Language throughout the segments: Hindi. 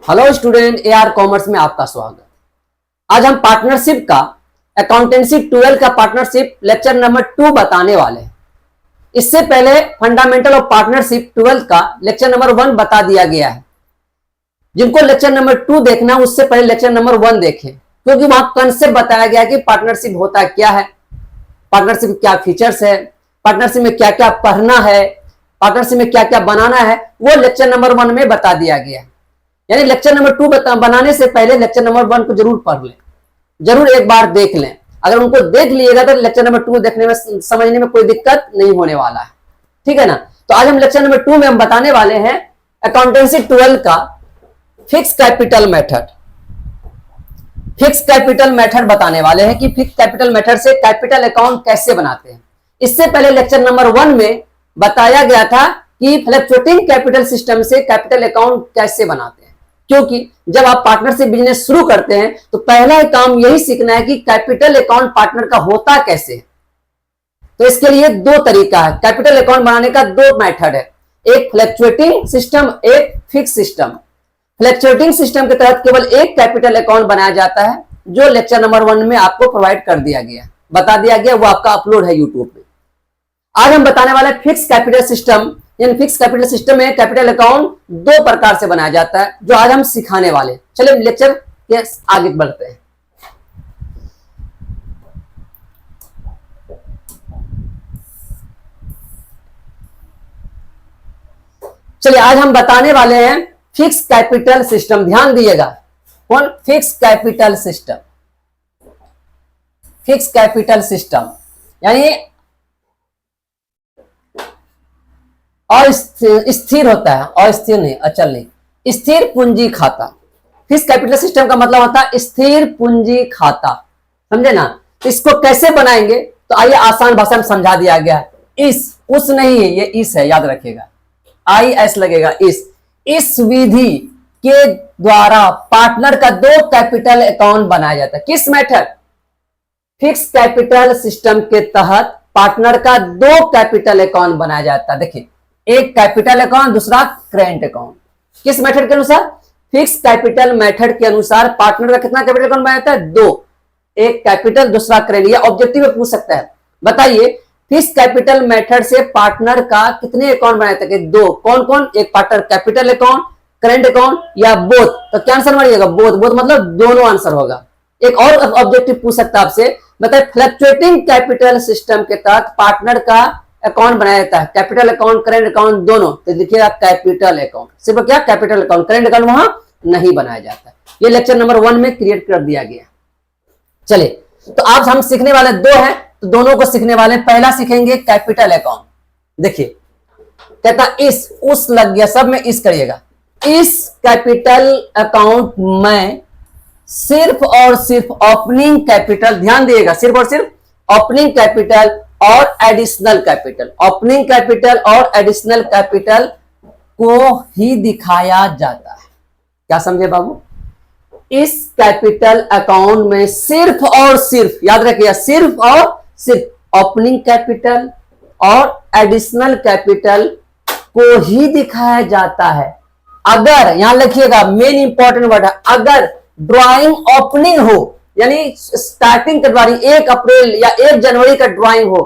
हेलो स्टूडेंट, एआर कॉमर्स में आपका स्वागत। आज हम पार्टनरशिप का अकाउंटेंसी 12 का पार्टनरशिप लेक्चर नंबर 2 बताने वाले हैं। इससे पहले फंडामेंटल ऑफ पार्टनरशिप 12 का लेक्चर नंबर 1 बता दिया गया है। जिनको लेक्चर नंबर 2 देखना है उससे पहले लेक्चर नंबर 1 देखें, क्योंकि वहां कंसेप्ट बताया गया कि पार्टनरशिप होता क्या है, पार्टनरशिप क्या फीचर्स है, पार्टनरशिप में क्या क्या पढ़ना है, पार्टनरशिप में क्या क्या बनाना है, वो लेक्चर नंबर 1 में बता दिया गया है। यानी लेक्चर नंबर 2 बनाने से पहले लेक्चर नंबर 1 को जरूर पढ़ लें, जरूर एक बार देख लें। अगर उनको देख लिएगा तो लेक्चर नंबर 2 देखने में समझने में कोई दिक्कत नहीं होने वाला है, ठीक है ना। तो आज हम लेक्चर नंबर 2 में हम बताने वाले हैं अकाउंटेंसी 12 का fix capital method. Fix capital method बताने वाले हैं कि फिक्स कैपिटल मेथड से कैपिटल अकाउंट कैसे बनाते हैं। इससे पहले लेक्चर नंबर 1 में बताया गया था कि फ्लक्चुएटिंग कैपिटल सिस्टम से कैपिटल अकाउंट कैसे बनाते हैं, क्योंकि जब आप पार्टनरशिप बिजनेस शुरू करते हैं तो पहला ही काम यही सीखना है कि कैपिटल अकाउंट पार्टनर का होता कैसे है। तो इसके लिए 2 तरीका है, कैपिटल अकाउंट बनाने का 2 मेथड है, एक फ्लक्चुएटिंग सिस्टम, एक फिक्स सिस्टम। फ्लक्चुएटिंग सिस्टम के तहत केवल एक कैपिटल अकाउंट बनाया जाता है, जो लेक्चर नंबर 1 में आपको प्रोवाइड कर दिया गया, बता दिया गया, वो आपका अपलोड है यूट्यूब पे। आज हम बताने वाले fix capital system. In fix capital system में कैपिटल अकाउंट 2 प्रकार से बनाया जाता है, जो आज हम सिखाने वाले। चलिए लेक्चर के आगे बढ़ते हैं। चलिए आज हम बताने वाले हैं फिक्स कैपिटल सिस्टम। ध्यान दीजिएगा, कौन? Fix capital system. Fix capital system यानी अस्थिर होता है, अस्थिर नहीं, अचल नहीं, स्थिर पूंजी खाता। फिक्स कैपिटल सिस्टम का मतलब होता है स्थिर पूंजी खाता, समझे ना। तो इसको कैसे बनाएंगे, तो आइए आसान भाषा में समझा दिया गया है। उस नहीं है, ये इस है, याद रखिएगा, IS लगेगा। इस विधि के द्वारा पार्टनर का 2 कैपिटल अकाउंट बनाया जाता है। किस मेथड? फिक्स कैपिटल सिस्टम के तहत पार्टनर का 2 कैपिटल अकाउंट बनाया जाता है। देखिए, एक कैपिटल अकाउंट, दूसरा करेंट अकाउंट। किस मेथड के अनुसार? फिक्स कैपिटल मेथड के अनुसार पार्टनर का कितना कैपिटल अकाउंट बनाया जाता है? 2, एक कैपिटल दूसरा करेंट। ये ऑब्जेक्टिव में पूछ सकता है। बताइए, फिक्स कैपिटल मेथड से पार्टनर का कितने अकाउंट बनाया जाता है? 2। कौन कौन? एक partner capital account, current account या बोथ। तो क्या आंसर मारिएगा? बोथ। बोथ मतलब दोनों आंसर होगा। एक और ऑब्जेक्टिव पूछ सकता है आपसे, बताइए फ्लक्चुएटिंग कैपिटल सिस्टम के तहत पार्टनर का अकाउंट बनाया जाता है, कैपिटल अकाउंट, करेंट अकाउंट दोनों। तो देखिएगा कैपिटल अकाउंट, सिर्फ क्या? Capital account. करेंट अकाउंट वहां नहीं बनाया जाता। ये लेक्चर नंबर 1 में क्रिएट कर दिया गया। चलिए, तो आज हम सीखने वाले 2 हैं, तो दोनों को सीखने वाले। पहला सीखेंगे कैपिटल अकाउंट। देखिए कहता उस लग गया, सब में इस करिएगा। इस कैपिटल अकाउंट में सिर्फ और सिर्फ ओपनिंग कैपिटल, ध्यान दिएगा, सिर्फ और सिर्फ ओपनिंग कैपिटल और एडिशनल कैपिटल, ओपनिंग कैपिटल और एडिशनल कैपिटल को ही दिखाया जाता है। क्या समझे बाबू? इस कैपिटल अकाउंट में सिर्फ और सिर्फ, याद रखिए, सिर्फ और सिर्फ ओपनिंग कैपिटल और एडिशनल कैपिटल को ही दिखाया जाता है। अगर, यहां लिखिएगा, मेन इंपॉर्टेंट वर्ड है, अगर ड्राइंग ओपनिंग हो, यानी स्टार्टिंग का ड्राइंग 1 अप्रैल या 1 जनवरी का ड्राइंग हो,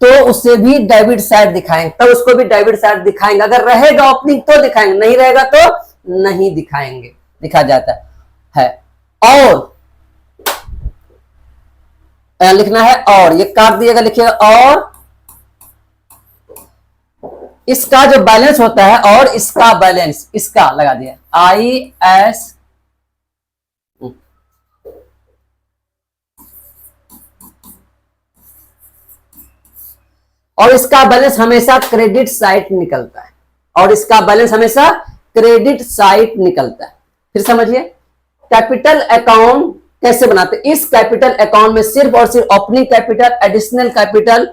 तो उसे भी डेबिट साइड दिखाएंगे, तब उसको भी डेबिट साइड दिखाएंगे। अगर रहेगा ओपनिंग तो दिखाएंगे, नहीं रहेगा तो नहीं दिखाएंगे, दिखा जाता है। और लिखना है, और ये काट दिएगा, लिखिएगा, और इसका जो बैलेंस होता है, और इसका बैलेंस, इसका लगा दिया IS, और इसका बैलेंस हमेशा क्रेडिट साइड निकलता है, और इसका बैलेंस हमेशा क्रेडिट साइड निकलता है। फिर समझिए कैपिटल अकाउंट कैसे बनाते हैं। इस कैपिटल अकाउंट में सिर्फ और सिर्फ ओपनिंग कैपिटल, एडिशनल कैपिटल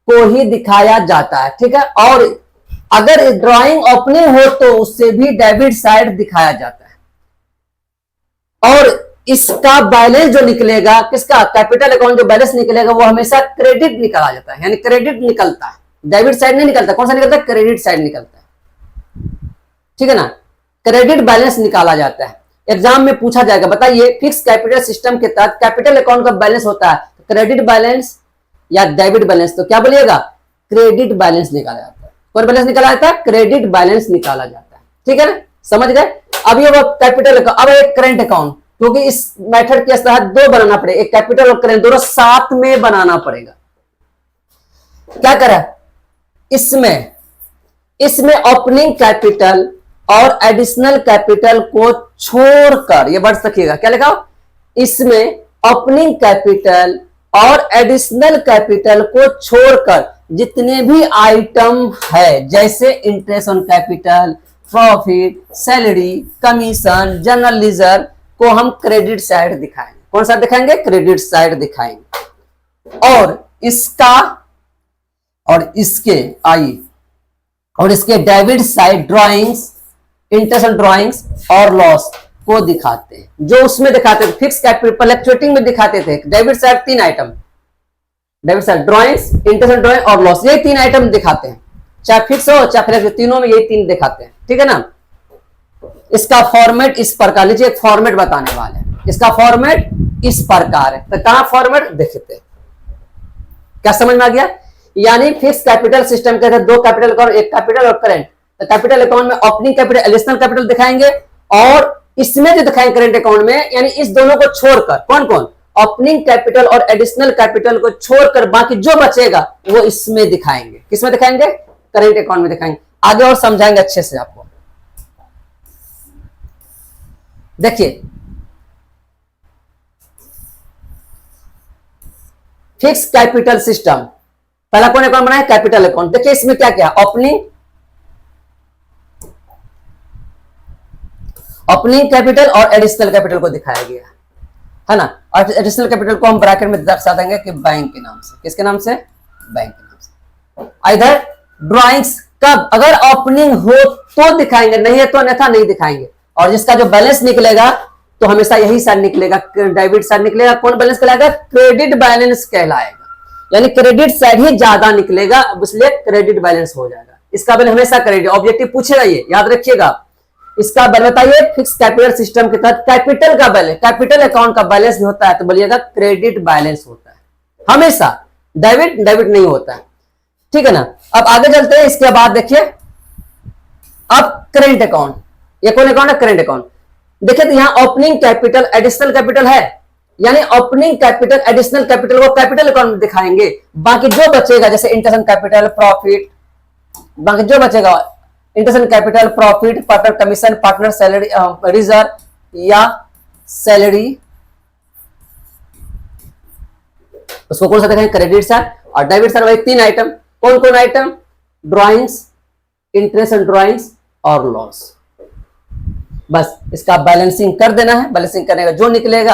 को ही दिखाया जाता है, ठीक है। और अगर ड्राइंग ओपनिंग हो तो उससे भी डेबिट साइड दिखाया जाता है। और इसका बैलेंस जो निकलेगा, किसका? कैपिटल अकाउंट जो बैलेंस निकलेगा वो हमेशा क्रेडिट निकाला जाता है, यानी क्रेडिट निकलता है, डेबिट साइड नहीं निकलता। कौन सा निकलता है? क्रेडिट साइड निकलता है, ठीक है ना। क्रेडिट बैलेंस निकाला जाता है। एग्जाम में पूछा जाएगा, बताइए फिक्स कैपिटल सिस्टम के तहत कैपिटल अकाउंट का बैलेंस होता है क्रेडिट बैलेंस या डेबिट बैलेंस, तो क्या बोलिएगा? क्रेडिट बैलेंस निकाला जाता है। कौन बैलेंस निकाला जाता है? क्रेडिट बैलेंस निकाला जाता है। ठीक है ना, समझ गए? अब ये वो कैपिटल, अब एक करेंट अकाउंट, क्योंकि इस मेथड के तहत दो बनाना पड़ेगा, एक कैपिटल और करेंट दोनों साथ में बनाना पड़ेगा। क्या करा इसमें ओपनिंग कैपिटल और एडिशनल कैपिटल को छोड़कर, ये वर्ड रखिएगा, क्या लिखा? इसमें ओपनिंग कैपिटल और एडिशनल कैपिटल को छोड़कर जितने भी आइटम है, जैसे interest on capital, profit, salary, commission, general ledger, को हम क्रेडिट साइड दिखाएंगे। कौन सा दिखाएंगे? क्रेडिट साइड दिखाएंगे। और इसके debit side drawings, interest drawings और लॉस को दिखाते हैं, जो उसमें दिखाते थे फिक्स कैपिटल फ्लक्चुएटिंग में दिखाते थे। Debit side 3 item, debit side drawings, interest drawing और लॉस, ये 3 आइटम दिखाते हैं, चाहे फिक्स हो चाहे फ्लैक्चुएट, तीनों में यही 3 दिखाते हैं। ठीक है ना। इसका फॉर्मेट इस प्रकार, लीजिए एक फॉर्मेट बताने वाले हैं, इसका फॉर्मेट इस प्रकार है। तो कहां फॉर्मेट देखते हैं, क्या समझ में आ गया? यानी फिक्स कैपिटल सिस्टम के दो कैपिटल अकाउंट, एक कैपिटल और करेंट। तो कैपिटल अकाउंट में ओपनिंग कैपिटल, एडिशनल कैपिटल दिखाएंगे, और इसमें जो दिखाएंगे करेंट अकाउंट में, यानी इस दोनों को छोड़कर, कौन कौन? ओपनिंग कैपिटल और एडिशनल कैपिटल को छोड़कर बाकी जो बचेगा वो इसमें दिखाएंगे। किसमें दिखाएंगे? करेंट अकाउंट में दिखाएंगे। आगे और समझाएंगे अच्छे से आपको। देखिए फिक्स कैपिटल सिस्टम, पहला कौन अकाउंट बनाया? Capital account. देखिए इसमें क्या क्या? ओपनिंग कैपिटल और एडिशनल कैपिटल को दिखाया गया है ना। और एडिशनल कैपिटल को हम ब्रैकेट में दर्शा देंगे कि बैंक के नाम से। किसके नाम से? बैंक के नाम से। इधर ड्राइंग्स कब, अगर ओपनिंग हो तो दिखाएंगे, नहीं है तो अन्यथा नहीं दिखाएंगे। और जिसका जो बैलेंस निकलेगा तो हमेशा यही साइड निकलेगा, डेबिट साइड निकलेगा। कौन बैलेंस कहलाएगा? क्रेडिट बैलेंस कहलाएगा, यानी क्रेडिट साइड ही ज्यादा निकलेगा, इसलिए क्रेडिट बैलेंस हो जाएगा। इसका बैलेंस हमेशा क्रेडिट, ऑब्जेक्टिव पूछेगा, ये याद रखिएगा। इसका बैलेंस बताइए फिक्स कैपिटल सिस्टम के तहत कैपिटल का बैलेंस, कैपिटल अकाउंट का बैलेंस होता है तो बोलिएगा क्रेडिट बैलेंस होता है हमेशा, डेबिट नहीं होता है। ठीक है ना। अब आगे चलते हैं। इसके बाद देखिए अब करेंट अकाउंट, ये कौन अकाउंट है? Current account. देखिए तो यहां ओपनिंग कैपिटल, एडिशनल कैपिटल है, यानी ओपनिंग कैपिटल, एडिशनल कैपिटल को कैपिटल अकाउंट में दिखाएंगे। बाकी जो बचेगा, जैसे इंटरेस्ट कैपिटल, प्रॉफिट, बाकी जो बचेगा interest capital, profit, partner commission, partner salary, reserve या सैलरी, उसको कौन सा दिखाएंगे? Credit side. और डेबिट साइड वही 3 आइटम। कौन कौन आइटम? ड्राइंग्स, इंटरेस्ट ड्राइंग्स और लॉस। बस इसका बैलेंसिंग कर देना है। बैलेंसिंग करने का जो निकलेगा,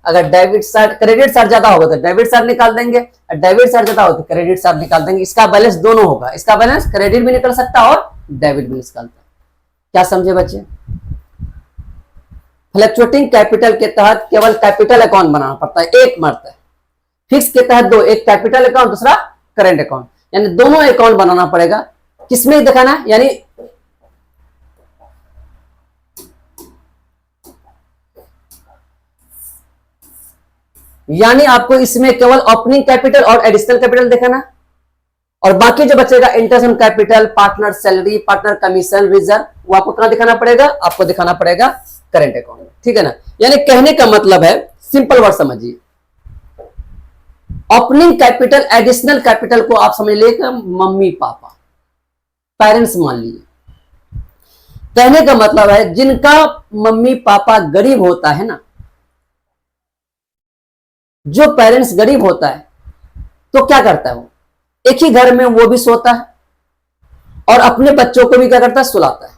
अगर डेबिट साइड, क्रेडिट साइड ज्यादा होगा तो डेबिट साइड निकाल देंगे, और डेबिट साइड ज्यादा होगा तो क्रेडिट साइड निकाल देंगे। इसका बैलेंस दोनों होगा, इसका बैलेंस क्रेडिट भी निकल सकता है और डेबिट भी निकलता है। क्या समझे बच्चे? फ्लक्चुएटिंग कैपिटल के तहत केवल कैपिटल अकाउंट बनाना पड़ता है, एक मर्त है। फिक्स के तहत 2, एक कैपिटल अकाउंट, दूसरा करेंट अकाउंट, यानी दोनों अकाउंट बनाना पड़ेगा। किसमें दिखाना है? यानी आपको इसमें केवल ओपनिंग कैपिटल और एडिशनल कैपिटल दिखाना, और बाकी जो बचेगा interest on capital, partner salary, partner commission, reserve, वो आपको कहां दिखाना पड़ेगा? आपको दिखाना पड़ेगा करेंट अकाउंट में। ठीक है ना। यानी कहने का मतलब है, सिंपल वर्ड समझिए, ओपनिंग कैपिटल, एडिशनल कैपिटल को आप समझ लीजिए मम्मी पापा, पेरेंट्स मान लीजिए। कहने का मतलब है जिनका मम्मी पापा गरीब होता है ना, जो पेरेंट्स गरीब होता है तो क्या करता है? वो एक ही घर में वो भी सोता है और अपने बच्चों को भी क्या करता है? सुलाता है।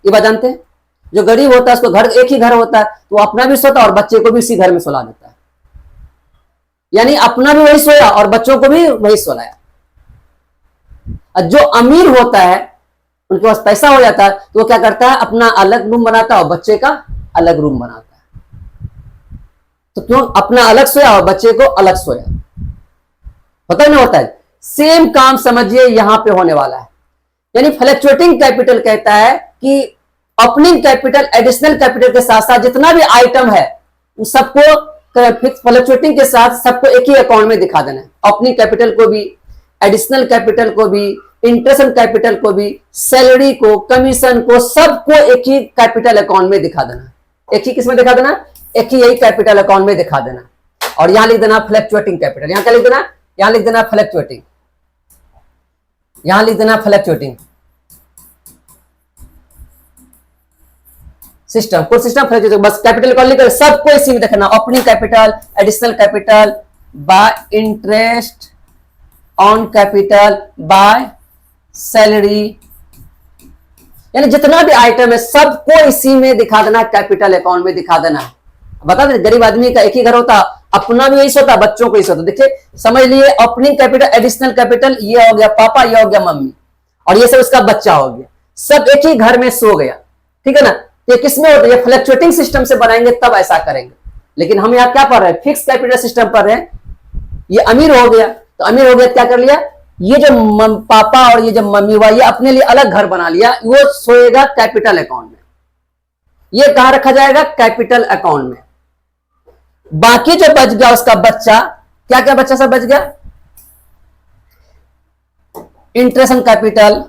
ये बात जानते हैं? जो गरीब होता है उसको घर, एक ही घर होता है तो वो अपना भी सोता है और बच्चे को भी उसी घर में सुला देता है, यानी अपना भी वही सोया और बच्चों को भी वही सुलाया। जो अमीर होता है, उनके पास पैसा हो जाता है तो वो क्या करता है? अपना अलग रूम बनाता है और बच्चे का अलग रूम बनाता है। तो क्यों? अपना अलग सोया और बच्चे को अलग सोया। होता है ना? होता है। सेम काम समझिए यहां पे होने वाला है। यानी फ्लक्चुएटिंग कैपिटल कहता है कि ओपनिंग कैपिटल, एडिशनल कैपिटल के साथ साथ जितना भी आइटम है उन सबको फिक्स फ्लक्चुएटिंग के साथ सबको एक ही अकाउंट में दिखा देना है। ओपनिंग कैपिटल को भी, एडिशनल कैपिटल को भी, इंटरेस्ट कैपिटल को भी, सैलरी को, कमीशन को, सबको एक ही कैपिटल अकाउंट में दिखा देना। एक ही किसमें दिखा देना? एक ही यही कैपिटल अकाउंट में दिखा देना। और यहां लिख देना फ्लक्चुएटिंग कैपिटल। यहां क्या लिख देना? यहां लिख देना फ्लक्चुएटिंग, यहां लिख देना फ्लक्चुएटिंग सिस्टम। कोई सिस्टम फ्लक्चुएटिंग, बस कैपिटल अकाउंट लिख सबको इसी में देखना। Opening capital, additional capital, bye interest on capital, by salary, यानी जितना भी आइटम है सबको इसी में दिखा देना, कैपिटल अकाउंट में दिखा देना। बता दें, गरीब आदमी का एक ही घर होता, अपना भी यही होता, बच्चों को यही होता। देखिए समझ लिए, ओपनिंग कैपिटल, एडिशनल कैपिटल, ये हो गया पापा, ये हो गया मम्मी, और ये सब उसका बच्चा हो गया, सब एक ही घर में सो गया। ठीक है ना? ये किसमें होता है? फ्लक्चुएटिंग सिस्टम से बनाएंगे तब ऐसा करेंगे। लेकिन हम यहाँ क्या पढ़ रहे हैं? फिक्स कैपिटल सिस्टम पढ़ रहे हैं। ये अमीर हो गया, तो अमीर हो गया क्या कर लिया? ये जो पापा और ये जो मम्मी हुआ, ये अपने लिए अलग घर बना लिया, वो सोएगा कैपिटल अकाउंट में। ये कहां रखा जाएगा? कैपिटल अकाउंट में। बाकी जो बच गया उसका बच्चा, क्या क्या बच्चा सब बच गया? Interest on capital,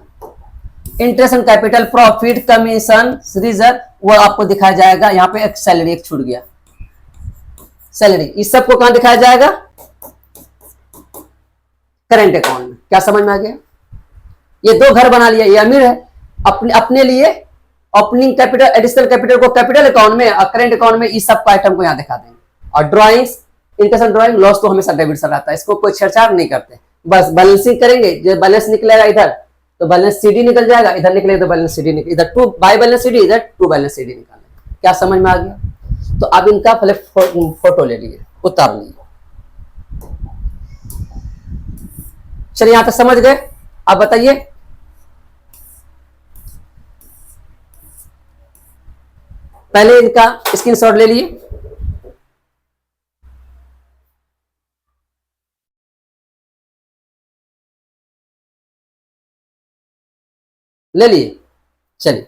interest on capital, profit, commission, reserve, वो आपको दिखाया जाएगा। यहां पे एक सैलरी एक छूट गया, सैलरी। इस सबको कहां दिखाया जाएगा? करेंट अकाउंट में। क्या समझ में आ गया? ये दो घर बना लिया, ये अमीर है, अपने लिए ओपनिंग कैपिटल, एडिशनल कैपिटल को कैपिटल अकाउंट में और करेंट अकाउंट में इस सब आइटम को यहां दिखा देंगे। और ड्राइंग्स, इंटरेस्ट ड्राइंग, लॉस तो हमेशा डेबिट से रहता है, इसको कोई छेड़छाड़ नहीं करते। बस बैलेंसिंग करेंगे, जो बैलेंस निकलेगा इधर तो बैलेंस सीडी निकल जाएगा, इधर निकलेगा तो बैलेंस सीडी निकल, इधर टू बाय बैलेंस सीडी, इधर टू बैलेंस सीडी निकालना। क्या समझ में आ गया? तो अब इनका पहले फोटो ले लिए, उतार लिए। चलिए यहां तक समझ गए? अब बताइए, पहले इनका स्क्रीनशॉट ले लिए, ले लिए। चलिए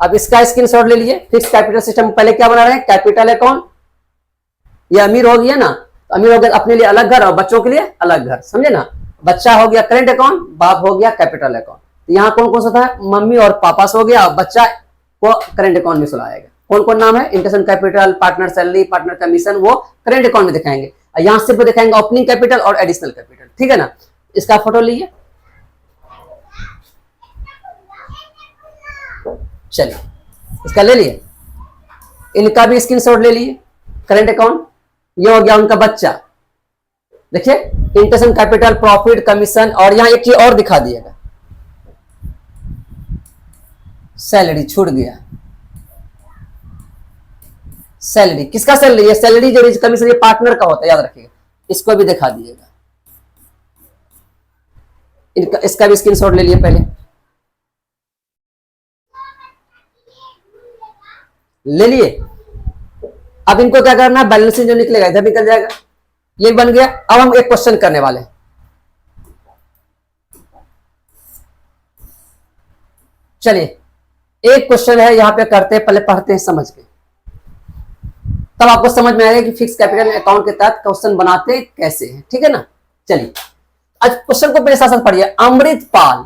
अब इसका स्क्रीनशॉट ले लिए। फिक्स कैपिटल सिस्टम पहले क्या बना रहे हैं? Capital account. ये अमीर हो गया ना, तो अमीर हो गया अपने लिए अलग घर और बच्चों के लिए अलग घर, समझे ना? बच्चा हो गया करेंट अकाउंट, बाप हो गया कैपिटल अकाउंट। तो यहाँ कौन कौन सा था? मम्मी और पापा सो गया, और बच्चा को करेंट अकाउंट में सुलाएगा। कौन कौन नाम है? Interest capital, partner salary, partner commission, वो करेंट अकाउंट में दिखाएंगे। यहाँ सिर्फ दिखाएंगे ओपनिंग कैपिटल और एडिशनल कैपिटल। ठीक है ना? इसका फोटो लीजिए। चलिए इसका ले लिए, इनका भी स्क्रीनशॉट ले लिए। करेंट अकाउंट, ये हो गया उनका बच्चा। देखिए इंटरेस्ट कैपिटल, प्रॉफिट, कमीशन, और यहां एक चीज और दिखा दिएगा, सैलरी छूट गया। सैलरी किसका? सैलरी, ये सैलरी जो कमीशन ये पार्टनर का होता है, याद रखिएगा। इसको भी दिखा दिएगा। इनका इसका भी स्क्रीनशॉट ले लिए पहले, ले लिए। अब इनको क्या करना है? बैलेंसिंग जो निकलेगा इधर निकल जाएगा, ये बन गया। अब हम एक क्वेश्चन करने वाले हैं। चलिए एक क्वेश्चन है यहां पे करते हैं, पहले पढ़ते हैं समझ के, तब आपको समझ में आएगा कि फिक्स कैपिटल अकाउंट के तहत क्वेश्चन बनाते कैसे हैं। ठीक है ना? चलिए आज क्वेश्चन को मेरे साथ साथ पढ़िए। अमृतपाल,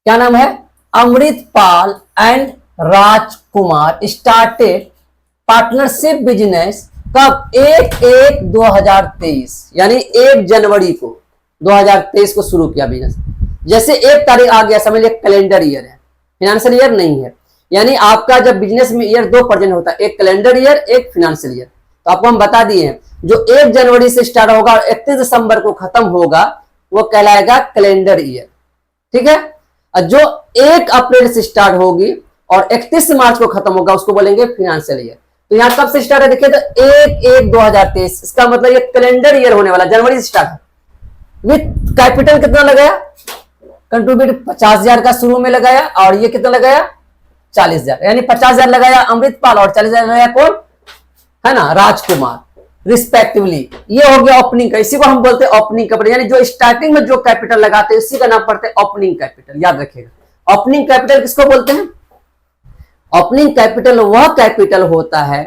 क्या नाम है? Amritpal and Rajkumar started partnership business कब? 1/1/2023, यानी 1 जनवरी को 2023 को शुरू किया बिजनेस। जैसे 1 तारीख आ गया, समझ लिया कैलेंडर ईयर है, फिनेंशियल ईयर नहीं है। यानी आपका जब बिजनेस में ईयर 2 प्रेजेंट होता है, एक कैलेंडर ईयर, एक फिनेंशियल ईयर। तो आपको हम बता दिए हैं, जो 1 जनवरी से स्टार्ट होगा और 31 दिसंबर को खत्म होगा वो कहलाएगा कैलेंडर ईयर। ठीक है? जो 1 अप्रैल से स्टार्ट होगी और 31 मार्च को खत्म होगा उसको बोलेंगे फिनेंशियल ईयर। तो यहां कब से स्टार्ट है? देखिए तो 1/1/2023, इसका मतलब ये कैलेंडर ईयर होने वाला, जनवरी से स्टार्ट है। विथ कैपिटल कितना लगाया? कंट्रीब्यूट 50,000 का शुरू में लगाया, और ये कितना लगाया? 40,000, यानी 50,000 लगाया अमृतपाल और 40,000 लगाया कौन है ना? राजकुमार। रिस्पेक्टिवली। ये हो गया ओपनिंग का, इसी को हम बोलते हैं ओपनिंग कैपिटल, यानी जो स्टार्टिंग में जो कैपिटल लगाते हैं उसी का नाम पड़ता है ओपनिंग कैपिटल। याद रखिएगा, ओपनिंग कैपिटल किसको बोलते हैं? ओपनिंग कैपिटल वह कैपिटल होता है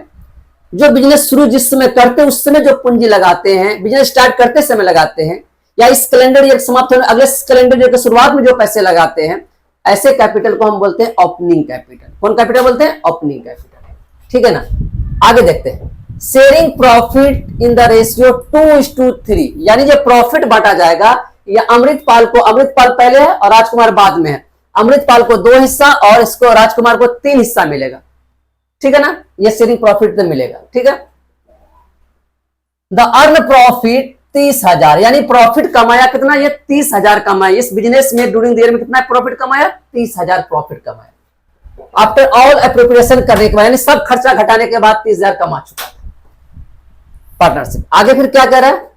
जो बिजनेस शुरू जिस समय करते हैं उस समय जो पूंजी लगाते हैं, बिजनेस स्टार्ट करते समय लगाते हैं, या इस कैलेंडर ईयर समाप्त होने अगले कैलेंडर ईयर की शुरुआत में जो पैसे लगाते हैं, ऐसे कैपिटल को हम बोलते हैं ओपनिंग कैपिटल। कौन कैपिटल बोलते हैं? Opening capital. ठीक है ना, आगे देखते हैं। Sharing profit in the ratio 2:3, यानी जो प्रॉफिट बांटा जाएगा, या अमृतपाल को, अमृतपाल पहले है और राजकुमार बाद में है, अमृतपाल को 2 हिस्सा और इसको राजकुमार को 3 हिस्सा मिलेगा। ठीक है ना, ये शेयरिंग प्रॉफिट तो मिलेगा। ठीक है, द अर्न प्रॉफिट 30,000, यानी प्रॉफिट कमाया कितना? ये 30,000 कमाया इस बिजनेस में, ड्यूरिंग द ईयर में कितना प्रॉफिट कमाया? 30,000 प्रॉफिट कमाया आफ्टर ऑल अप्रोप्रिएशन करने के बाद, यानी सब खर्चा घटाने के बाद 30,000 कमा चुका था पार्टनरशिप। आगे फिर क्या कह रहा है?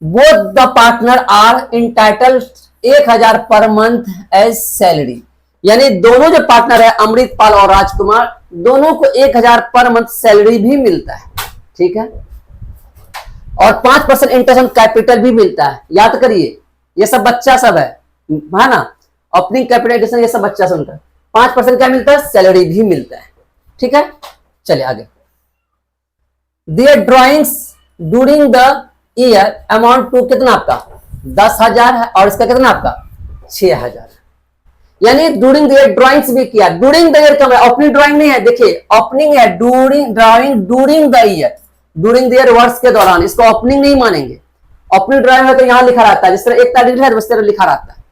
Both the partner are entitled 1,000 per month as salary, यानी दोनों जो पार्टनर है अमृतपाल और राजकुमार, दोनों को 1,000 पर मंथ सैलरी भी मिलता है। ठीक है, और 5% इंटरेस्ट ऑन कैपिटल भी मिलता है। याद करिए, ये सब बच्चा सब है ना, ओपनिंग कैपिटल एडिशन ये सब बच्चा सब है। 5% क्या मिलता है? सैलरी भी मिलता है। ठीक है, चलिए आगे। Their drawings during the year amount to, कितना आपका? 10,000 है, और इसका कितना आपका? 6,000। यानी ड्यूरिंग द ईयर ड्रॉइंग्स भी किया। ड्यूरिंग द ईयर कम है, ओपनिंग ड्रॉइंग नहीं है, देखिए ओपनिंग है, during drawing during the year, during the year वर्ष के दौरान, इसको ओपनिंग नहीं मानेंगे। ओपनिंग ड्रॉइंग है तो यहां लिखा रहता है, जिस तरह 1 तारीख है उस तरह लिखा रहता है।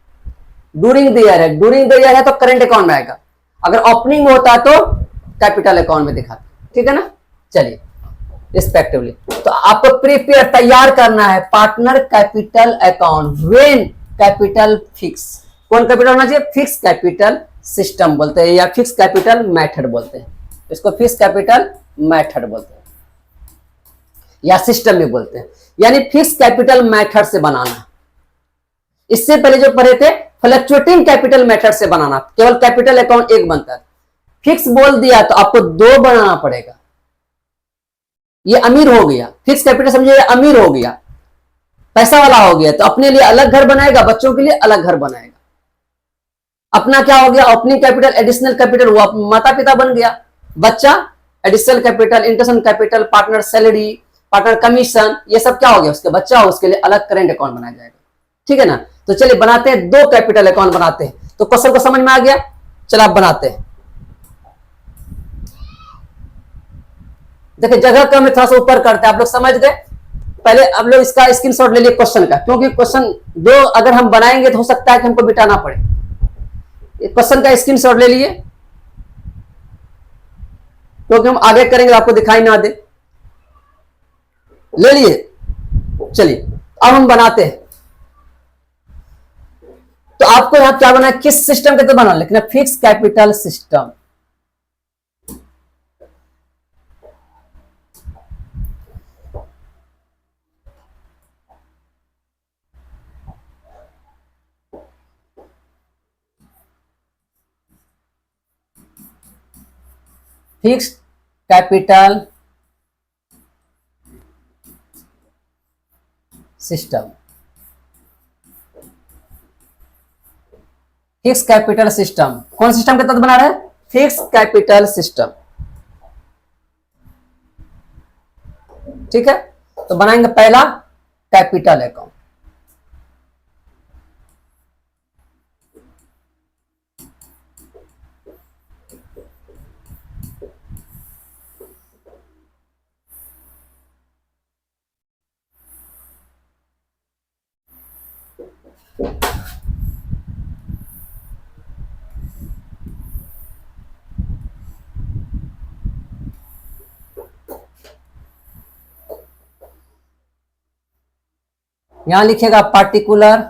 ड्यूरिंग द ईयर है, ड्यूरिंग द ईयर है तो करेंट अकाउंट में आएगा, अगर ओपनिंग में होता तो कैपिटल अकाउंट में दिखाता। ठीक है ना, चलिए रिस्पेक्टिवली। तो आपको प्रिपेयर तैयार करना है partner capital account when capital fix. कौन कैपिटल होना चाहिए? फिक्स कैपिटल सिस्टम बोलते हैं, या फिक्स कैपिटल मेथड बोलते हैं, इसको फिक्स कैपिटल मेथड बोलते हैं या सिस्टम भी बोलते हैं, यानी फिक्स कैपिटल मेथड से बनाना। इससे पहले जो पढ़े थे फ्लक्चुएटिंग कैपिटल मेथड से बनाना, केवल कैपिटल अकाउंट एक बनता है। फिक्स बोल दिया तो आपको 2 बनाना पड़ेगा। ये अमीर हो गया, फिक्स कैपिटल समझिए अमीर हो गया, पैसा वाला हो गया, तो अपने लिए अलग घर बनाएगा, बच्चों के लिए अलग घर बनाएगा। अपना क्या हो गया? ओपनिंग कैपिटल, एडिशनल कैपिटल, वो माता पिता बन गया, बच्चा additional capital, interest capital, partner salary, partner commission, ये सब क्या हो गया? उसके बच्चा हो, उसके लिए अलग करेंट अकाउंट बनाया जाएगा। ठीक है ना, तो चलिए बनाते हैं, 2 कैपिटल अकाउंट बनाते हैं। तो क्वेश्चन को समझ में आ गया? चलो आप बनाते हैं। देखिए जगह कम है, थोड़ा सा ऊपर करते हैं, आप लोग समझ गए। पहले आप लोग इसका स्क्रीनशॉट ले लिए क्वेश्चन का, क्योंकि क्वेश्चन 2 अगर हम बनाएंगे तो हो सकता है कि हमको बिटाना पड़े। क्वेश्चन का स्क्रीनशॉट ले लिए, क्योंकि हम आगे करेंगे आपको दिखाई ना दे। ले लिए, चलिए अब हम बनाते हैं। तो आपको यहां क्या बना है? किस सिस्टम के तो बना, लिखना fix capital system. Fix capital system, fix capital system. कौन सिस्टम के तहत बना रहे हैं? Fix capital system. ठीक है, तो बनाएंगे पहला कैपिटल अकाउंट। यहां लिखेगा पार्टिकुलर,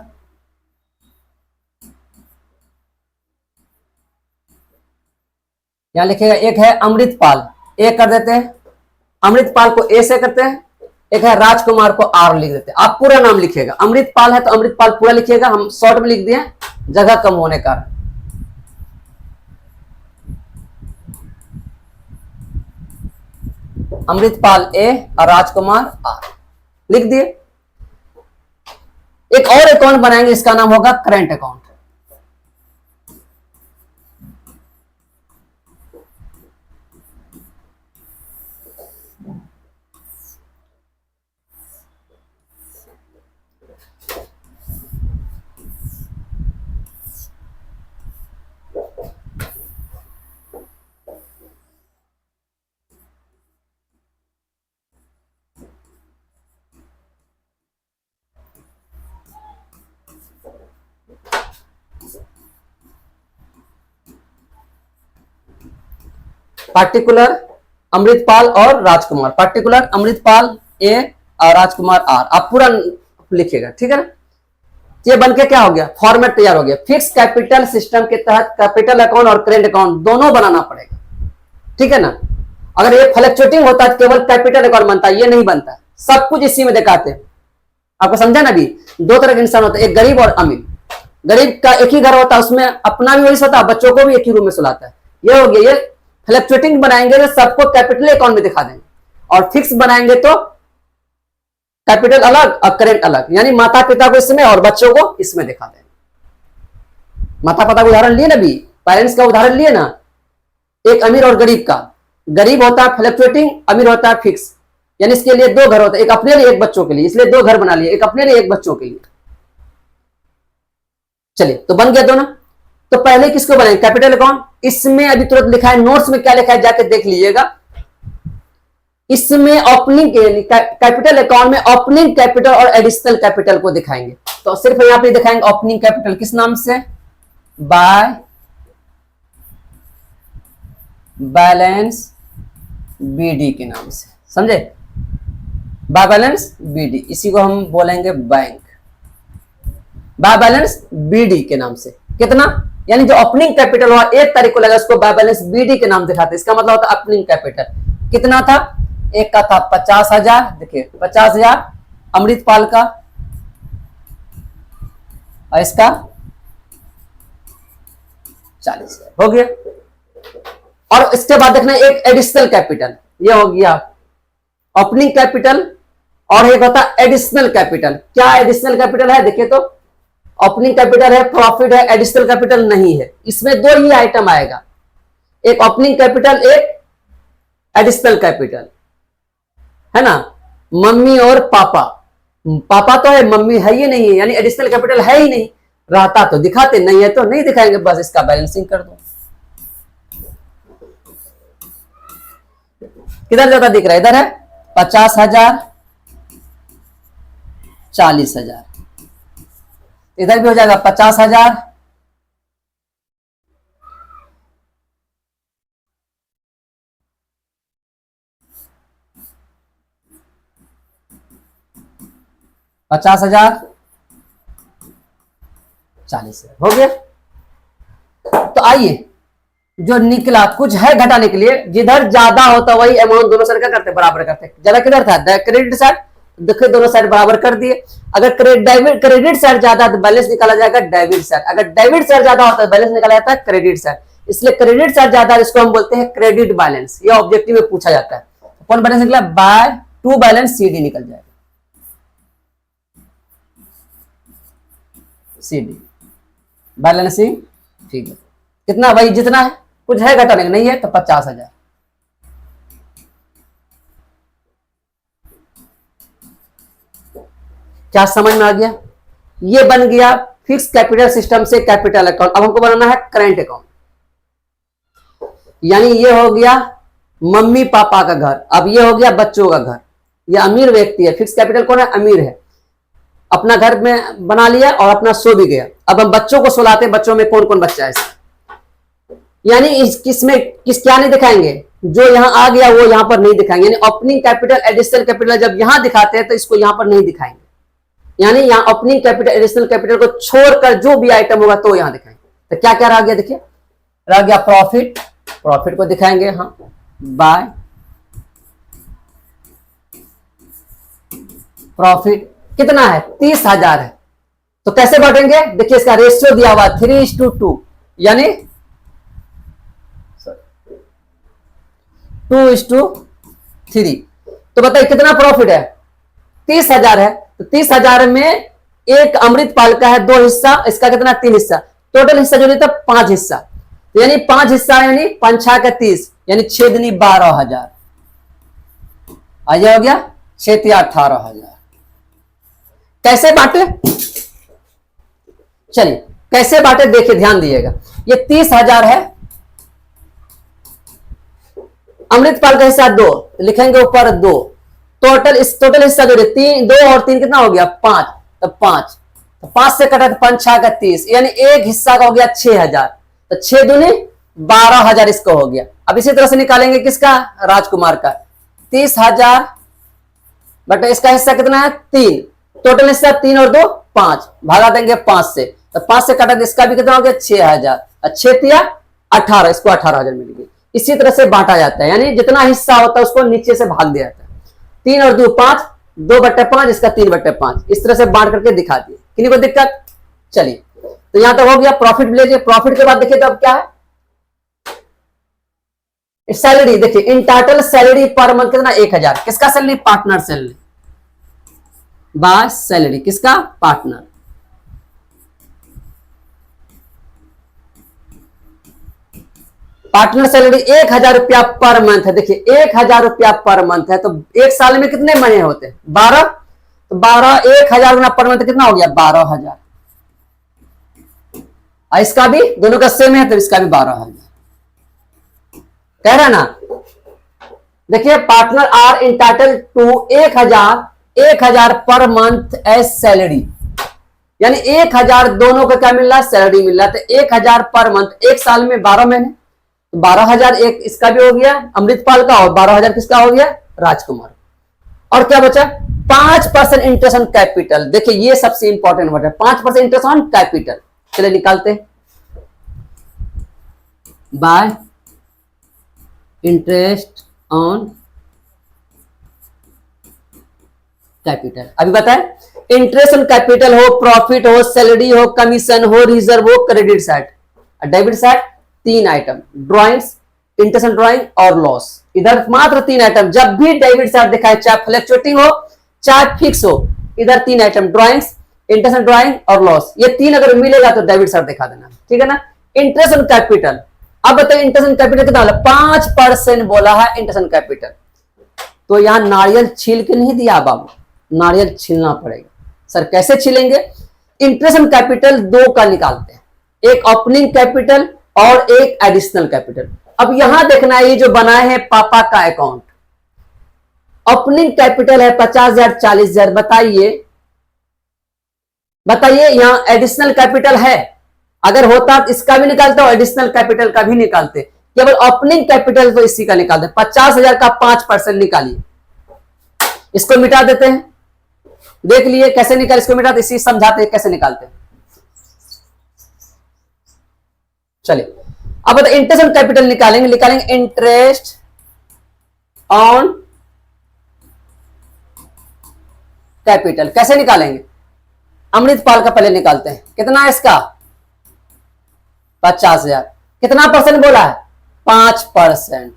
यहां लिखेगा एक है अमृतपाल, ए कर देते हैं, अमृतपाल को ए से करते हैं, एक है राजकुमार को आर लिख देते हैं। आप पूरा नाम लिखिएगा, अमृतपाल है तो अमृतपाल पूरा लिखिएगा, हम शॉर्ट में लिख दिए जगह कम होने का। अमृतपाल ए और राजकुमार आर, लिख दिए। एक और अकाउंट बनाएंगे, इसका नाम होगा करंट अकाउंट। पार्टिकुलर अमृतपाल और राजकुमार, पार्टिकुलर अमृतपाल ए और राजकुमार आर, आप पूरा लिखिएगा, ठीक है ना। ये बन के क्या हो गया, फॉर्मेट तैयार हो गया। फिक्स कैपिटल सिस्टम के तहत कैपिटल अकाउंट और करेंट अकाउंट दोनों बनाना पड़ेगा, ठीक है ना। अगर ये फ्लक्चुएटिंग होता है केवल कैपिटल अकाउंट बनता है, ये नहीं बनता, सब कुछ इसी में दिखाते हैं। आपको समझा ना। अभी दो तरह के इंसान होते हैं, एक गरीब और अमीर। गरीब का एक ही घर होता है, उसमें अपना भी वही सोता है, बच्चों को भी एक ही रूम में सुलाता है। ये हो गया। ये फ्लक्चुएटिंग बनाएंगे तो सबको कैपिटल अकाउंट में दिखा देंगे, और फिक्स बनाएंगे तो कैपिटल अलग और करेंट अलग, यानी माता पिता को इसमें और बच्चों को इसमें दिखा देंगे। माता पिता का उदाहरण लिए ना, भी पेरेंट्स का उदाहरण लिए ना, एक अमीर और गरीब का। गरीब होता है फ्लक्चुएटिंग, अमीर होता है फिक्स, यानी इसके लिए दो घर होते हैं, एक अपने लिए एक बच्चों के लिए, इसलिए दो घर बना लिए, एक अपने लिए एक बच्चों के लिए। चलिए तो बन गया दोनों। तो पहले किसको बनाएंगे, कैपिटल अकाउंट। इसमें अभी तुरंत लिखा है, नोट्स में क्या लिखा है जाके देख लीजिएगा। इसमें ओपनिंग कैपिटल अकाउंट में ओपनिंग कैपिटल और एडिशनल कैपिटल को दिखाएंगे। तो सिर्फ यहां पे दिखाएंगे ओपनिंग कैपिटल किस नाम से, बाय बैलेंस बीडी के नाम से, समझे, बाय बैलेंस बीडी, इसी को हम बोलेंगे बैंक, बाय बैलेंस बीडी के नाम से। कितना, यानी जो ओपनिंग कैपिटल हुआ 1 तारीख को लगा, उसको बाय बैलेंस बीडी के नाम दिखाते। इसका मतलब होता है ओपनिंग कैपिटल कितना था, एक का था 50,000, देखिए 50,000 अमृतपाल का, और इसका 40,000 हो गया। और इसके बाद देखना एक एडिशनल कैपिटल, ये हो गया ओपनिंग कैपिटल, और एक होता है एडिशनल कैपिटल। क्या एडिशनल कैपिटल है, देखिए तो ओपनिंग कैपिटल है, प्रॉफिट है, एडिशनल कैपिटल नहीं है। इसमें दो ही आइटम आएगा, एक ओपनिंग कैपिटल, एक एडिशनल कैपिटल, है ना। मम्मी और पापा, पापा तो है, मम्मी है ही नहीं है, यानी एडिशनल कैपिटल है ही नहीं। रहता तो दिखाते, नहीं है तो नहीं दिखाएंगे, बस इसका बैलेंसिंग कर दो। किधर ज्यादा दिख रहा है, इधर है 50,000, 40,000, इधर भी हो जाएगा 50,000, 50,000, 40,000 हो गया। तो आइए जो निकला कुछ है घटाने के लिए, जिधर ज्यादा होता वही अमाउंट दोनों साइड क्या करते, बराबर करते। ज्यादा किधर था, क्रेडिट साइड, देखिए दोनों साइड बराबर कर दिए। अगर क्रेडिट साइड ज्यादा तो बैलेंस निकाला जाएगा डेबिट साइड, अगर डेबिट साइड ज्यादा होता है बैलेंस निकाला जाता है क्रेडिट साइड, इसलिए क्रेडिट साइड ज्यादा, इसको हम बोलते हैं क्रेडिट बैलेंस। ये ऑब्जेक्टिव में पूछा जाता है। कौन बैलेंस निकला, बाय टू बैलेंस सीडी निकल जाएगा, सीडी बैलेंसिंग, ठीक है। कितना भाई, जितना है, कुछ है घटाने का नहीं है तो 50,000। क्या समझ में आ गया, ये बन गया फिक्स कैपिटल सिस्टम से कैपिटल अकाउंट। अब हमको बनाना है करंट अकाउंट, यानी ये हो गया मम्मी पापा का घर, अब ये हो गया बच्चों का घर। ये अमीर व्यक्ति है, फिक्स कैपिटल कौन है, अमीर है, अपना घर में बना लिया और अपना सो भी गया। अब हम बच्चों को सुलाते हैं, बच्चों में कौन कौन बच्चा है, यानी किसमें किस क्या नहीं दिखाएंगे, जो यहां आ गया वो यहां पर नहीं दिखाएंगे। यानी ओपनिंग कैपिटल एडिशनल कैपिटल जब यहां दिखाते हैं तो इसको यहां पर नहीं दिखाएंगे, यानी यहां ओपनिंग कैपिटल एडिशनल कैपिटल को छोड़कर जो भी आइटम होगा तो यहां दिखाएंगे। तो क्या क्या रह गया, देखिए रह गया प्रॉफिट, प्रॉफिट को दिखाएंगे हाँ बाय प्रॉफिट, कितना है 30,000 है। तो कैसे बांटेंगे, देखिए इसका रेशियो दिया हुआ 3:2, यानी 2:2 3। तो बताइए कितना प्रॉफिट है? 30,000 है। तो 30,000 में एक अमृतपाल का है 2 हिस्सा, इसका कितना 3 हिस्सा, टोटल हिस्सा जो था 5 हिस्सा। तो यानी 5 हिस्सा यानी 5 6 का 30, यानी 6 दूनी 12,000। आइए हो गया 6 तिया 18,000। कैसे बांटे? चलिए कैसे बांटे देखिए, ध्यान दिएगा। ये 30,000 है, अमृतपाल का हिस्सा 2, लिखेंगे ऊपर 2। टोटल इस टोटल हिस्सा जो 3, 2 और 3 कितना हो गया 5। तो 5, तो 5 से कटा तो 5 6 का 30, यानी एक हिस्सा का हो गया 6,000। तो 6 दूनी 12,000 इसको हो गया। अब इसी तरह से निकालेंगे किसका? राजकुमार का। 30,000 बट इसका हिस्सा कितना है 3, टोटल हिस्सा 3 और 2 5, भागा देंगे 5 से, तो 5 से काटा तो इसका भी कितना हो गया 6,000। 6 तिया 18, इसको 18,000 मिल गई। इसी तरह से बांटा जाता है, यानी जितना हिस्सा होता है उसको नीचे से भाग दिया जाता है। 3 और 2 5, 2/5, इसका 3/5, इस तरह से बांट करके दिखा दिए। किन्हीं को दिक्कत? चलिए तो यहां तक हो गया। प्रॉफिट लीजिए। प्रॉफिट के बाद देखिए तो अब क्या है? सैलरी। देखिए in total salary per month कितना 1,000। किसका salary? Partner salary by salary. किसका? पार्टनर। पार्टनर सैलरी 1,000 रुपया पर मंथ है। देखिए 1,000 रुपया पर मंथ है, तो एक साल में कितने महीने होते हैं? 12। तो 12 1,000 गुना पर मंथ कितना हो गया? 12,000। इसका भी दोनों का सेम है, तो इसका भी 12,000 कह रहा ना। देखिए partner are entitle to 1,000 per month as salary, यानी 1,000 दोनों का क्या मिल रहा है? सैलरी मिल रहा है। तो 1,000 पर मंथ, एक साल में 12 महीने, 12,000 एक इसका भी हो गया अमृतपाल का, और 12,000 किसका हो गया? राजकुमार। और क्या बचा? 5% इंटरेस्ट ऑन कैपिटल। देखिए ये सबसे इंपॉर्टेंट वर्ड है, 5% इंटरेस्ट ऑन कैपिटल। चलिए निकालते। Bye interest on capital. अभी बताए इंटरेस्ट ऑन कैपिटल हो, प्रॉफिट हो, सैलरी हो, कमीशन हो, रिजर्व हो, credit side, debit side 3 item, drawings, interest on drawing और लॉस। इधर मात्र 3 आइटम। जब भी डेबिट साइड दिखाए, चाहे फ्लक्चुएटिंग हो चाहे फिक्स हो, इधर 3 item, drawings, interest on drawing और लॉस। ये 3 अगर मिलेगा तो डेबिट साइड दिखा देना, ठीक है ना। Interest on capital. अब बताइए इंटरेस्ट ऑन कैपिटल कितना? 5% बोला है इंटरेस्ट ऑन कैपिटल। तो यहां नारियल छील के नहीं दिया बाबू, नारियल छीलना पड़ेगा। सर कैसे छीलेंगे? इंटरेस्ट ऑन कैपिटल 2 का निकालते हैं, एक ओपनिंग कैपिटल और एक एडिशनल कैपिटल। अब यहां देखना है, ये जो बनाए हैं पापा का अकाउंट, ओपनिंग कैपिटल है 50,000 40,000। बताइए यहां एडिशनल कैपिटल है? अगर होता तो इसका भी निकालते और एडिशनल कैपिटल का भी निकालते। केवल ओपनिंग कैपिटल तो इसी का निकालते। 50,000 का 5% निकालिए, इसको मिटा देते हैं। देख लिए कैसे निकाल, इसको मिटाते, इसी समझाते हैं कैसे निकालते हैं। चलिए अब बताइए इंटरेस्ट ऑन कैपिटल निकालेंगे इंटरेस्ट ऑन कैपिटल। कैसे निकालेंगे? अमृतपाल का पहले निकालते हैं। कितना है इसका? 50,000। कितना परसेंट बोला है? 5%।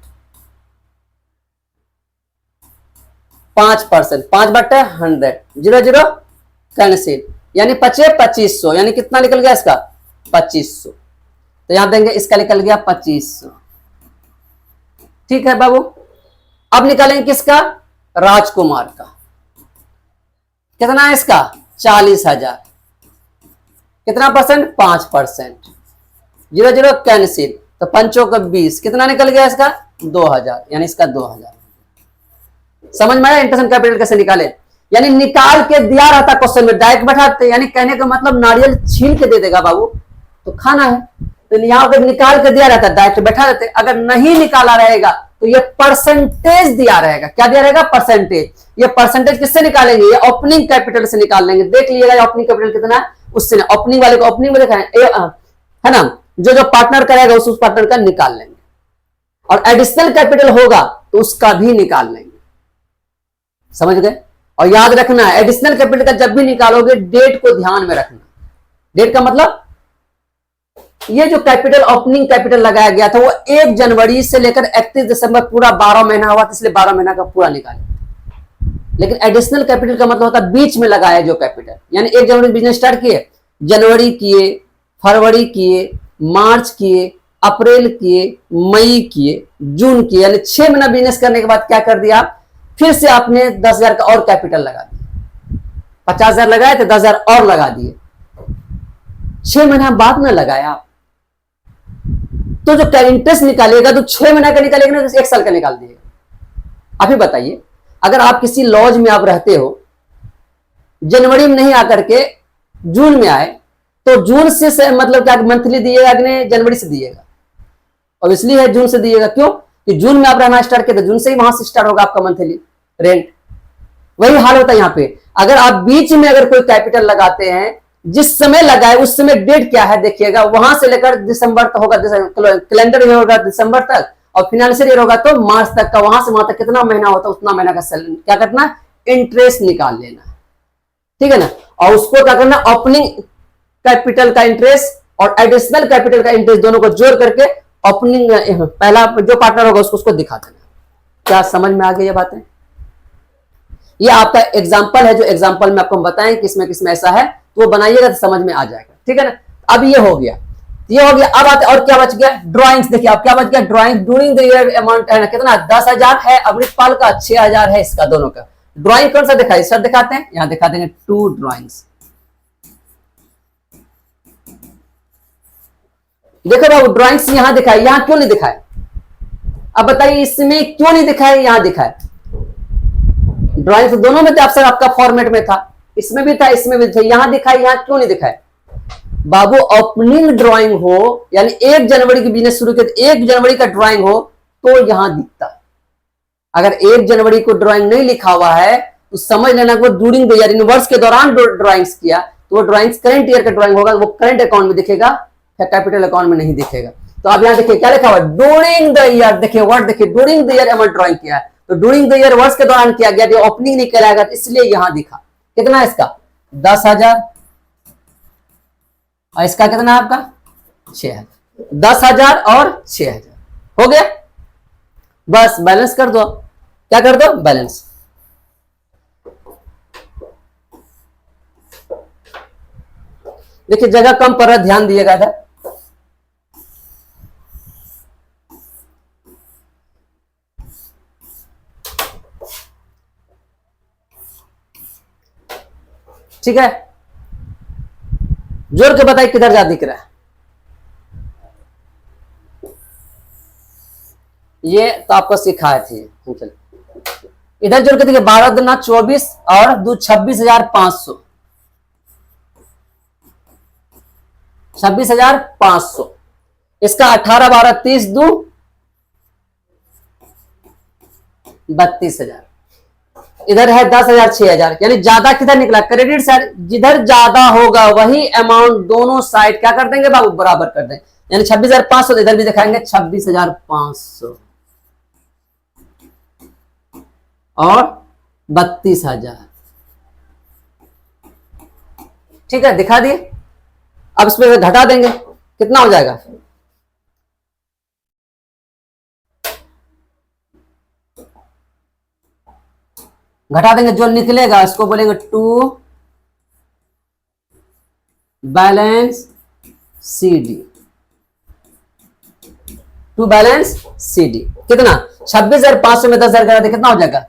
5%, 5/100, 0 कैंसिल, यानी 2500, यानी कितना निकल गया इसका? 2500। तो यहां देंगे इसका निकल गया 2500। ठीक है बाबू। अब निकालेंगे किसका? राजकुमार का। कितना है इसका? 40,000। कितना परसेंट? 5%, 0 कैंसिल, तो 5 का 20, कितना निकल गया इसका? 2,000, यानी इसका 2,000। समझ में आया इंटरेस्ट ऑन कैपिटल कैसे निकाले? यानी निकाल के दिया रहता क्वेश्चन में, डायरेक्ट बैठाते, यानी कहने का मतलब नारियल छील के दे देगा बाबू तो खाना है। तो यहां पर निकाल के दिया रहता, डायरेक्ट बैठा देते। अगर नहीं निकाला रहेगा तो ये परसेंटेज दिया रहेगा। क्या दिया रहेगा? परसेंटेज। ये परसेंटेज किससे निकालेंगे? ये ओपनिंग कैपिटल से निकाल लेंगे। देख लीजिएगा ओपनिंग कैपिटल कितना है, उससे ओपनिंग वाले को ओपनिंग में दिखाएं, है ना। जो पार्टनर करेगा उस पार्टनर का निकाल लेंगे, और एडिशनल कैपिटल होगा तो उसका भी निकाल लेंगे। समझ गए? और याद रखना है एडिशनल कैपिटल का जब भी निकालोगे डेट को ध्यान में रखना। डेट का मतलब ये जो कैपिटल ओपनिंग कैपिटल लगाया गया था वो 1 जनवरी से लेकर 31 दिसंबर पूरा 12 महीना हुआ, इसलिए 12 महीना का पूरा निकाले। लेकिन एडिशनल कैपिटल का मतलब होता है बीच में लगाया जो कैपिटल, यानी 1 जनवरी बिजनेस स्टार्ट किए, जनवरी किए, फरवरी किए, मार्च किए, अप्रैल किए, मई किए, जून किए, यानी 6 महीना बिजनेस करने के बाद क्या कर दिया, फिर से आपने 10,000 का और कैपिटल लगा दिया। 50,000 लगाए थे, 10,000 और लगा दिए, 6 महीना बाद में लगाया आप, तो जो इंटरेस्ट निकालेगा तो 6 महीना का निकालेगा ना, 1 साल का निकाल दिएगा। आप ही बताइए, अगर आप किसी लॉज में आप रहते हो, जनवरी में नहीं आकर के जून में आए, तो जून से मतलब क्या मंथली दिएगा कि जनवरी से दिएगा? और इसलिए है जून से दिएगा, क्यों कि जून में आप रहना स्टार्ट किए तो जून से ही वहां से स्टार्ट होगा आपका मंथली रेंट। वही हाल होता है यहाँ पे। अगर आप बीच में अगर कोई कैपिटल लगाते हैं, जिस समय लगाए उस समय डेट क्या है देखिएगा, वहां से लेकर दिसंबर तक होगा, कैलेंडर ईयर होगा दिसंबर तक, और फाइनेंशियल ईयर होगा तो मार्च तक का, वहां से वहां तक कितना महीना होता है उतना महीना का क्या करना, इंटरेस्ट निकाल लेना, ठीक है ना। और उसको क्या करना, ओपनिंग कैपिटल का इंटरेस्ट और एडिशनल कैपिटल का इंटरेस्ट दोनों को जोड़ करके ओपनिंग पहला जो पार्टनर होगा उसको दिखा देना। क्या समझ में आ गई ये बातें? ये आपका एग्जाम्पल है, जो एग्जाम्पल में आपको बताएं किसमें किसमें ऐसा है, तो वो बनाइएगा तो समझ में आ जाएगा, ठीक है ना। अब ये हो गया, ये हो गया। अब आते और क्या बच गया, ड्राइंग्स। देखिए अब क्या बच गया, drawing during the year amount है ना, कितना 10,000 है, अमृतपाल का 6,000 है, इसका दोनों का ड्राइंग कौन सा दिखाई, सर दिखाते हैं, यहां दिखा देंगे 2 ड्राइंग्स। देखो बाबू ड्राइंग्स यहां दिखाए, यहां क्यों नहीं दिखाए? अब बताइए इसमें क्यों नहीं दिखाए, यहां दिखाए? ड्राइंग्स दोनों में तो आपका फॉर्मेट में था, इसमें भी था इसमें भी था, यहां दिखाए, यहां क्यों नहीं दिखाए? बाबू ओपनिंग ड्राइंग हो, यानी 1 जनवरी की बिजनेस शुरू किया, 1 जनवरी का ड्राइंग हो तो यहां दिखता। अगर 1 जनवरी को ड्राइंग नहीं लिखा हुआ है तो समझ लेना वो ड्यूरिंग द ईयर, इन वर्ष के दौरान ड्राइंग्स किया, तो वो ड्राइंग्स करंट ईयर का ड्राइंग होगा, वो करंट अकाउंट में दिखेगा, कैपिटल अकाउंट में नहीं दिखेगा। तो आप यहां देखिए क्या लिखा हुआ, ड्यूरिंग द ईयर, देखिए वर्ड देखिए, during the year amount drawing किया है, तो ड्यूरिंग द ईयर वर्ष के दौरान किया गया, जो ओपनिंग नहीं कराएगा इसलिए यहां दिखा। कितना है इसका, 10,000, और इसका कितना है आपका 6,000, 10,000 और 6,000 हो गया। बस बैलेंस कर दो, क्या कर दो, बैलेंस। देखिए जगह कम पर ध्यान दिएगा था। ठीक है, जोर के बताइए किधर जा दिख रहा है? ये तो आपको सिखाए थे, इधर जोड़ के देखिए 12 दूना 24 और 2 26,500, 26,500, इसका 18 12 30 2 32,000, इधर है 10,000 6,000, यानी ज्यादा किधर निकला, क्रेडिट साइड, जिधर ज्यादा होगा वही अमाउंट दोनों साइड क्या कर देंगे बाबू, बराबर कर देंगे, यानी 26,500, इधर भी दिखाएंगे 26,500 और 32,000, ठीक है दिखा दिए। अब इसमें घटा देंगे, कितना हो जाएगा, घटा देंगे, जो निकलेगा इसको बोलेंगे to balance CD, to balance CD कितना, 26,500 में 10,000 करा दे, कितना हो जाएगा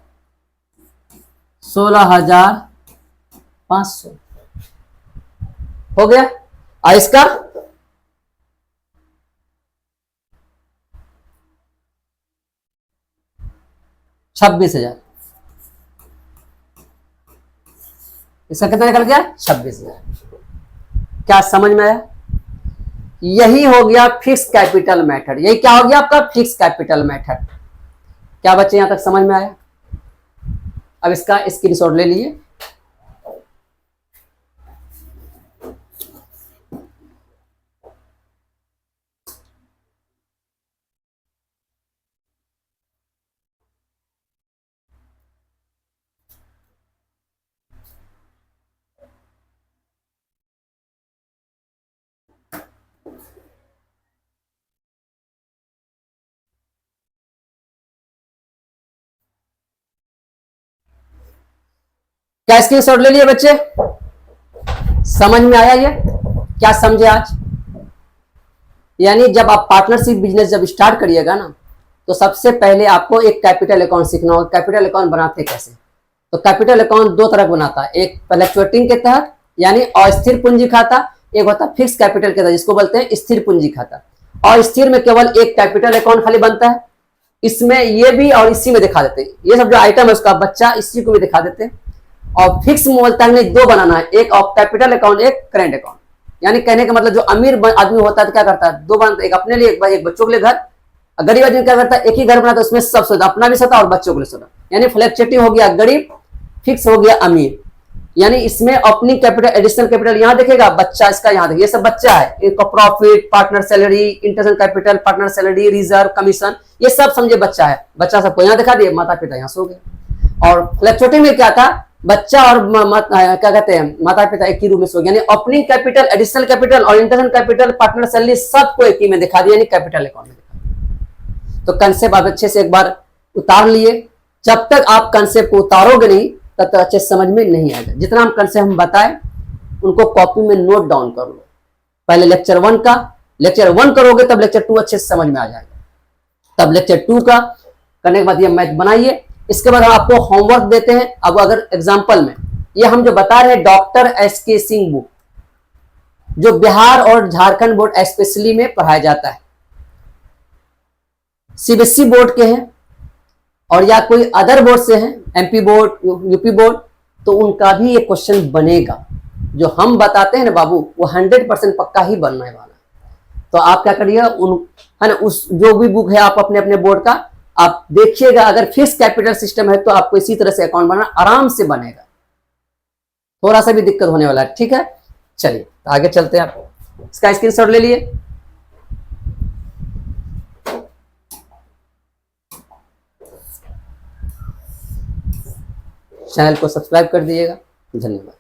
16,500 हो गया। और इसका 26,000, इसका कितना निकल गया 26,000। क्या समझ में आया? यही हो गया फिक्स कैपिटल मेथड, यही क्या हो गया आपका फिक्स कैपिटल मेथड। क्या बच्चे यहां तक समझ में आया? अब इसका स्क्रीनशॉट ले लिए। क्या स्क्रीनशॉट ले लिए बच्चे? समझ में आया ये? क्या समझे आज? यानी जब आप पार्टनरशिप बिजनेस जब स्टार्ट करिएगा ना, तो सबसे पहले आपको एक कैपिटल अकाउंट सीखना होगा। कैपिटल अकाउंट बनाते कैसे? तो कैपिटल अकाउंट दो तरह बनाता है, एक फ्लक्चुएटिंग के तहत यानी अस्थिर पूंजी खाता, एक होता है फिक्स कैपिटल के तहत जिसको बोलते हैं स्थिर पूंजी खाता। और स्थिर में केवल एक कैपिटल अकाउंट खाली बनता है, इसमें ये भी और इसी में दिखा देते हैं, ये सब जो आइटम है उसका बच्चा इसी को भी दिखा देते हैं। और फिक्स में बोलता है दो बनाना है, एक ऑफ कैपिटल अकाउंट, एक करेंट अकाउंट। यानी कहने का मतलब जो अमीर आदमी होता है तो क्या करता है, दो बनाता है, एक अपने लिए एक बच्चों के लिए घर। गरीब आदमी क्या करता है, एक ही घर बनाता है, उसमें सब सोता, अपना भी सोता और बच्चों के लिए सोता। यानी फ्लक्चुएटिंग हो गया गरीब, फिक्स हो गया अमीर। यानी इसमें अपनी कैपिटल एडिशनल कैपिटल यहाँ देखेगा, बच्चा इसका यहाँ देखेगा, ये सब बच्चा है। इनका profit, partner salary, internal capital, partner salary, reserve, commission, ये सब समझे बच्चा है। बच्चा सबको यहाँ दिखा दिए, माता पिता यहाँ सो गए। और फ्लक्चुएटिंग में क्या था, बच्चा और क्या कहते हैं माता पिता एक ही रूम में सो गए। यानी ओपनिंग कैपिटल, एडिशनल कैपिटल और इंटरनल कैपिटल, पार्टनर सैलरी सबको एक ही में दिखा दिया, यानी कैपिटल अकाउंट में दिखा दिया। तो कंसेप्ट आप अच्छे से एक बार उतार लिए। जब तक आप कंसेप्ट को उतारोगे नहीं तब तक अच्छे समझ में नहीं आएगा। जितना हम कंसेप्ट हम बताएं उनको कॉपी में नोट डाउन कर लो। पहले लेक्चर 1 का, लेक्चर 1 करोगे तब लेक्चर 2 अच्छे से समझ में आ जाएगा। तब लेक्चर 2 का करने के बाद ये मैथ बनाइए। इसके बाद हम आपको होमवर्क देते हैं। अब अगर एग्जाम्पल में ये हम जो बता रहे हैं डॉक्टर एस.के. सिंह बुक, जो बिहार और झारखंड बोर्ड स्पेशली में पढ़ाया जाता है, सीबीएसई बोर्ड के हैं और या कोई अदर बोर्ड से हैं, एमपी बोर्ड, यूपी बोर्ड, तो उनका भी ये क्वेश्चन बनेगा। जो हम बताते हैं ना बाबू, वो 100% पक्का ही बनने वाला है। तो आप क्या करिएगा, उन है ना, उस जो भी बुक है आप अपने अपने बोर्ड का आप देखिएगा। अगर फिक्स कैपिटल सिस्टम है तो आपको इसी तरह से अकाउंट बनाना आराम से बनेगा, थोड़ा सा भी दिक्कत होने वाला है। ठीक है, चलिए आगे चलते हैं। आप इसका स्क्रीनशॉट ले लिए। चैनल को सब्सक्राइब कर दीजिएगा। धन्यवाद।